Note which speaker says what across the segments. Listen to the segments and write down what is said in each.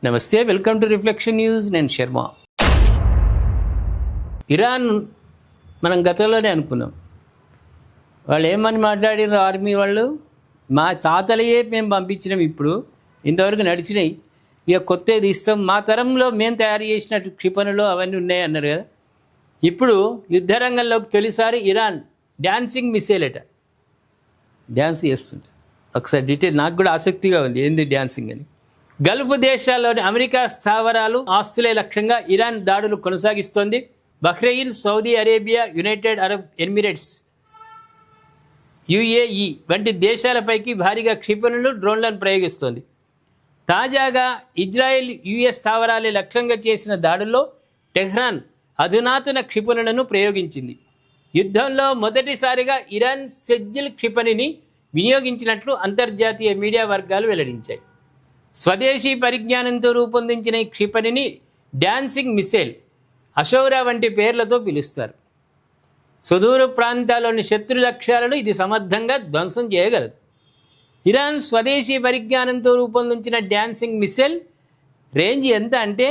Speaker 1: నమస్తే, welcome to reflection news. నేను Sharma. Iran మనం గతంలోనే అనుకున్నాం, వాళ్ళు ఏమని మాట్లాడారు ఆర్మీ వాళ్ళు, మా తాతలయే మేము పంపించినాం, ఇప్పుడు ఇంతవరకు నడిచినాయి, ఇక కొత్త ఇది ఇస్తాం, మా తరంలో మేము తయారు చేసినట్టు క్షిపణులు అవన్నీ ఉన్నాయి అన్నారు కదా. ఇప్పుడు యుద్ధరంగంలోకి తొలిసారి ఇరాన్ డ్యాన్సింగ్ మిసైల్ అట, డ్యాన్స్ చేస్తుంట. ఒకసారి డీటెయిల్ నాకు కూడా ఆసక్తిగా ఉంది, ఏంది డ్యాన్సింగ్ అని. గల్ఫ్ దేశాల్లోని అమెరికా స్థావరాలు, ఆస్తులే లక్ష్యంగా ఇరాన్ దాడులు కొనసాగిస్తోంది. Bahrain, Saudi Arabia, United Arab Emirates, UAE వంటి దేశాలపైకి భారీగా క్షిపణులు, డ్రోన్లను ప్రయోగిస్తోంది. తాజాగా ఇజ్రాయెల్, యుఎస్ స్థావరాలే లక్ష్యంగా చేసిన దాడుల్లో టెహ్రాన్ అధునాతన క్షిపణులను ప్రయోగించింది. యుద్ధంలో మొదటిసారిగా ఇరాన్ సెజ్జిల్ క్షిపణిని వినియోగించినట్లు అంతర్జాతీయ మీడియా వర్గాలు వెల్లడించాయి. స్వదేశీ పరిజ్ఞానంతో రూపొందించిన ఈ క్షిపణిని డ్యాన్సింగ్ మిసైల్, అషౌరా వంటి పేర్లతో పిలుస్తారు. సుదూర ప్రాంతాల్లోని శత్రు లక్ష్యాలను ఇది సమర్థంగా ధ్వంసం చేయగలదు. ఇరాన్ స్వదేశీ పరిజ్ఞానంతో రూపొందించిన డ్యాన్సింగ్ మిసైల్ రేంజ్ ఎంత అంటే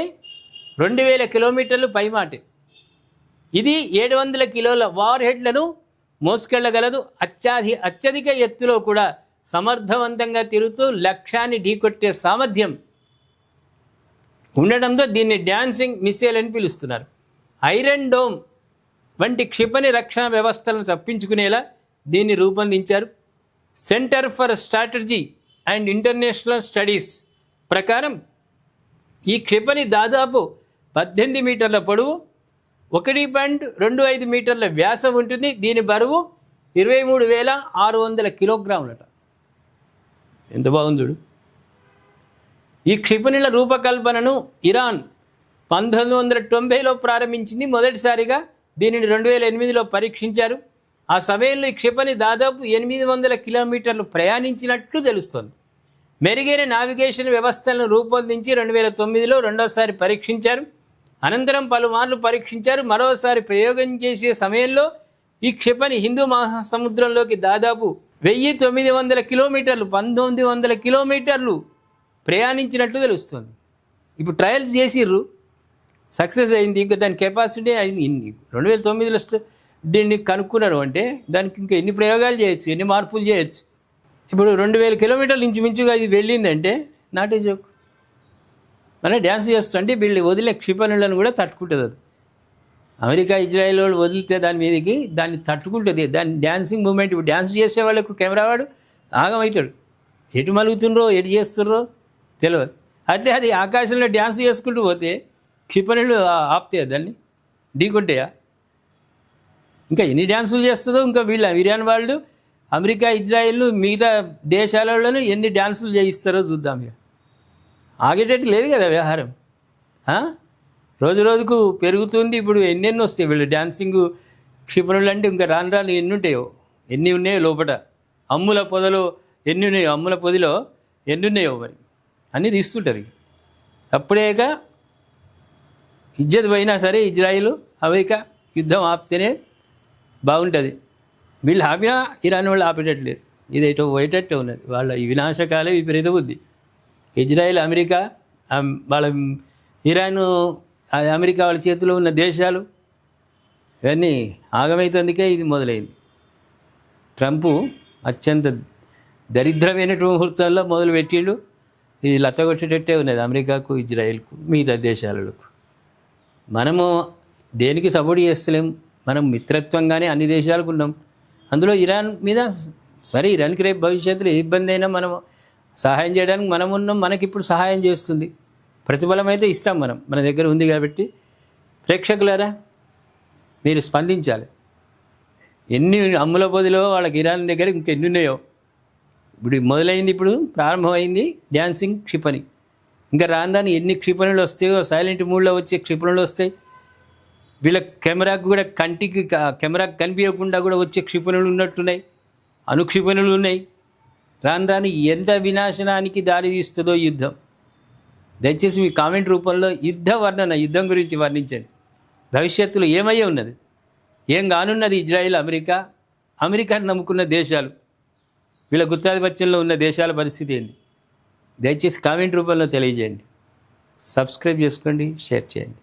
Speaker 1: 2000 కిలోమీటర్లు పైమాట. ఇది 700 కిలోల వార్ హెడ్లను మోసుకెళ్లగలదు. అత్యధిక ఎత్తులో కూడా సమర్థవంతంగా తిరుగుతూ లక్ష్యాన్ని ఢీకొట్టే సామర్థ్యం ఉండడంతో దీన్ని డ్యాన్సింగ్ మిసైల్ అని పిలుస్తున్నారు. ఐరన్ డోమ్ వంటి క్షిపణి రక్షణ వ్యవస్థలను తప్పించుకునేలా దీన్ని రూపొందించారు. Centre for strategy and international studies ప్రకారం ఈ క్షిపణి దాదాపు 18 మీటర్ల పొడవు, 1.25 మీటర్ల వ్యాసం ఉంటుంది. దీని బరువు 23,600 కిలోగ్రాములట. ఎంత బాగుంది చూడు. ఈ క్షిపణుల రూపకల్పనను ఇరాన్ 1990లో ప్రారంభించింది. మొదటిసారిగా దీనిని 2008లో పరీక్షించారు. ఆ సమయంలో ఈ క్షిపణి దాదాపు 800 కిలోమీటర్లు ప్రయాణించినట్లు తెలుస్తోంది. మెరుగైన నావిగేషన్ వ్యవస్థలను రూపొందించి 2009లో రెండోసారి పరీక్షించారు. అనంతరం పలుమార్లు పరీక్షించారు. మరోసారి ప్రయోగం చేసే సమయంలో ఈ క్షిపణి హిందూ మహాసముద్రంలోకి దాదాపు 1900 కిలోమీటర్లు, 1900 కిలోమీటర్లు ప్రయాణించినట్లు తెలుస్తుంది. ఇప్పుడు ట్రయల్స్ చేసిర్రు, సక్సెస్ అయింది. ఇంకా దాని కెపాసిటీ అయింది. 2009లో దీన్ని కనుక్కున్నారు అంటే దానికి ఇంకా ఎన్ని ప్రయోగాలు చేయొచ్చు, ఎన్ని మార్పులు చేయొచ్చు. ఇప్పుడు 2000 కిలోమీటర్లు ఇంచుమించుగా ఇది వెళ్ళిందంటే నాటే జోక్. మన డ్యాన్స్ చేస్తుంటే వీళ్ళు వదిలే క్షిపణులను కూడా తట్టుకుంటుంది. అది అమెరికా, ఇజ్రాయెల్ వాళ్ళు వదిలితే దాని మీదకి దాన్ని తట్టుకుంటుంది. దాని డ్యాన్సింగ్ మూమెంట్. ఇప్పుడు డ్యాన్స్ చేసే వాళ్ళకు కెమెరా వాడు ఆగమవుతాడు. ఎటు మలుగుతుండ్రో, ఎటు చేస్తుండ్రో తెలియదు. అట్లే అది ఆకాశంలో డ్యాన్స్ చేసుకుంటూ పోతే క్షిపణులు ఆపుతాయా, దాన్ని ఢీకొంటాయా? ఇంకా ఎన్ని డ్యాన్సులు చేస్తుందో. ఇంకా ఇరాన్ వాళ్ళు, అమెరికా, ఇజ్రాయెల్, మిగతా దేశాలలోనూ ఎన్ని డ్యాన్సులు చేయిస్తారో చూద్దాం. ఇక ఆగేటట్టు లేదు కదా వ్యవహారం. రోజు రోజుకు పెరుగుతుంది. ఇప్పుడు ఎన్నెన్ని వస్తాయి వీళ్ళు డ్యాన్సింగ్ క్షిపణులు అంటే. ఇంకా రాను రాను ఎన్ని ఉంటాయో, ఎన్ని ఉన్నాయో లోపల. అమ్ముల పొదలో ఎన్ని ఉన్నాయో, అమ్ముల పొదిలో ఎన్ని ఉన్నాయో మరి అన్నీ తీస్తుంటారు. అప్పుడేక ఇజ్జత్ పోయినా సరే ఇజ్రాయిల్, అమెరికా యుద్ధం ఆపితేనే బాగుంటుంది. వీళ్ళు ఆపినా ఇరాన్ వాళ్ళు ఆపేటట్లేదు. ఇది ఎటో పోయేటట్టే ఉన్నది. వాళ్ళ ఈ వినాశకాలే విపరీత బుద్ధి. ఇజ్రాయిల్, అమెరికా, వాళ్ళ ఇరాన్, అమెరికా వాళ్ళ చేతిలో ఉన్న దేశాలు ఇవన్నీ ఆగమైతందుకే ఇది మొదలైంది. ట్రంపు అత్యంత దరిద్రమైనటువంటి ముహూర్తాల్లో మొదలు పెట్టిండు. ఇది లత్తగొట్టేటట్టే ఉన్నది అమెరికాకు, ఇజ్రాయిల్కు, మిగతా దేశాలకు. మనము దేనికి సపోర్ట్ చేస్తలేం. మనం మిత్రత్వంగానే అన్ని దేశాలకు ఉన్నాం. అందులో ఇరాన్ మీద సరే, ఇరాన్కి రేపు భవిష్యత్తులో ఏ ఇబ్బంది అయినా మనం సహాయం చేయడానికి మనం ఉన్నాం. మనకి ఇప్పుడు సహాయం చేస్తుంది. ప్రతిఫలం అయితే ఇస్తాం మనం, మన దగ్గర ఉంది కాబట్టి. ప్రేక్షకులారా, మీరు స్పందించాలి. ఎన్ని అమ్ముల పొదిలో వాళ్ళకి ఇరాన్ దగ్గర ఇంకెన్ని ఉన్నాయో. ఇప్పుడు మొదలైంది, ఇప్పుడు ప్రారంభమైంది డ్యాన్సింగ్ క్షిపణి. ఇంకా రాను ఎన్ని క్షిపణులు వస్తాయో, సైలెంట్ మూడ్లో వచ్చే క్షిపణులు వస్తాయి. వీళ్ళ కెమెరాకు కూడా, కంటికి కెమెరాకు కనిపించకుండా కూడా వచ్చే క్షిపణులు ఉన్నట్టున్నాయి. అణుక్షిపణులు ఉన్నాయి. రాను ఎంత వినాశనానికి దారి తీస్తుందో యుద్ధం. దయచేసి మీ కామెంట్ రూపంలో యుద్ధం గురించి వర్ణించండి. భవిష్యత్తులో ఏమయ్యే ఉన్నది, ఏం కానున్నది ఇజ్రాయిల్, అమెరికాను నమ్ముకున్న దేశాలు, వీళ్ళ గుత్తాధిపత్యంలో ఉన్న దేశాల పరిస్థితి ఏంది? దయచేసి కామెంట్ రూపంలో తెలియజేయండి. సబ్స్క్రైబ్ చేసుకోండి, షేర్ చేయండి.